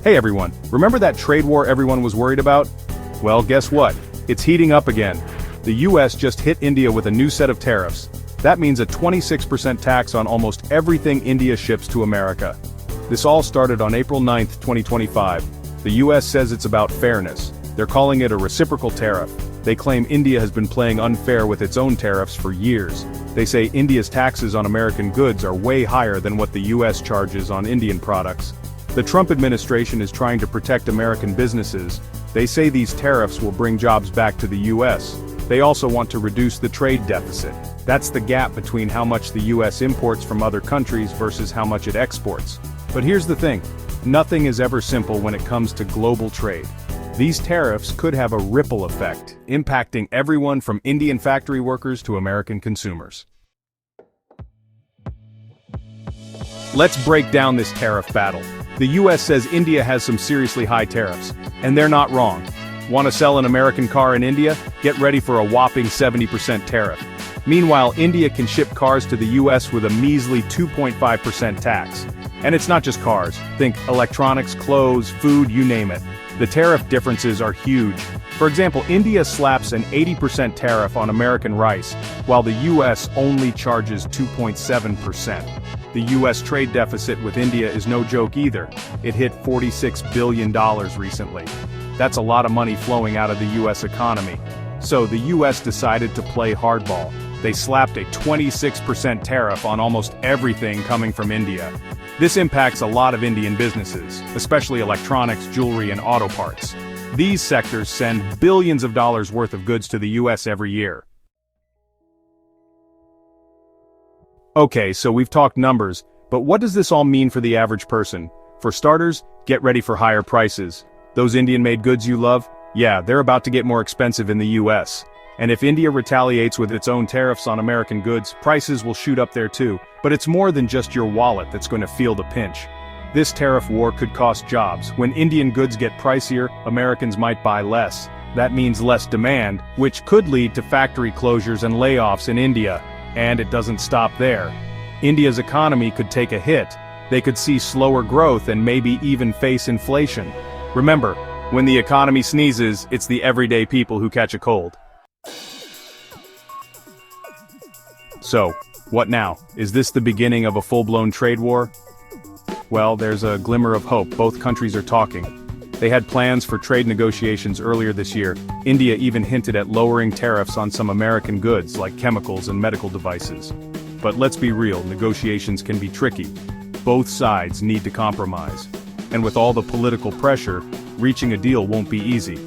Hey everyone, remember that trade war everyone was worried about? Well, guess what? It's heating up again. The US just hit India with a new set of tariffs. That means a 26% tax on almost everything India ships to America. This all started on April 9, 2025. The US says it's about fairness. They're calling it a reciprocal tariff. They claim India has been playing unfair with its own tariffs for years. They say India's taxes on American goods are way higher than what the US charges on Indian products. The Trump administration is trying to protect American businesses. They say these tariffs will bring jobs back to the US. They also want to reduce the trade deficit. That's the gap between how much the US imports from other countries versus how much it exports. But here's the thing, nothing is ever simple when it comes to global trade. These tariffs could have a ripple effect, impacting everyone from Indian factory workers to American consumers. Let's break down this tariff battle. The US says India has some seriously high tariffs, and they're not wrong. Want to sell an American car in India? Get ready for a whopping 70% tariff. Meanwhile, India can ship cars to the US with a measly 2.5% tax. And it's not just cars. Think electronics, clothes, food, you name it. The tariff differences are huge. For example, India slaps an 80% tariff on American rice, while the US only charges 2.7%. The US trade deficit with India is no joke either. It hit $46 billion recently. That's a lot of money flowing out of the US economy. So the US decided to play hardball. They slapped a 26% tariff on almost everything coming from India. This impacts a lot of Indian businesses, especially electronics, jewelry, and auto parts. These sectors send billions of dollars worth of goods to the US every year. Okay, so we've talked numbers, but what does this all mean for the average person? For starters, get ready for higher prices. Those Indian-made goods you love? Yeah, they're about to get more expensive in the US. And if India retaliates with its own tariffs on American goods, prices will shoot up there too. But it's more than just your wallet that's going to feel the pinch. This tariff war could cost jobs. When Indian goods get pricier, Americans might buy less. That means less demand, which could lead to factory closures and layoffs in India. And it doesn't stop there. India's economy could take a hit. They could see slower growth and maybe even face inflation. Remember, when the economy sneezes, it's the everyday people who catch a cold. So, what now? Is this the beginning of a full-blown trade war? Well, there's a glimmer of hope. Both countries are talking. They had plans for trade negotiations earlier this year. India even hinted at lowering tariffs on some American goods like chemicals and medical devices. But let's be real, negotiations can be tricky. Both sides need to compromise. And with all the political pressure, reaching a deal won't be easy.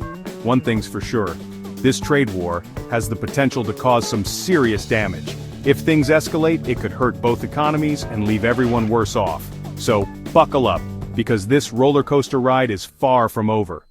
One thing's for sure, this trade war has the potential to cause some serious damage. If things escalate, it could hurt both economies and leave everyone worse off. So, buckle up, because this roller coaster ride is far from over.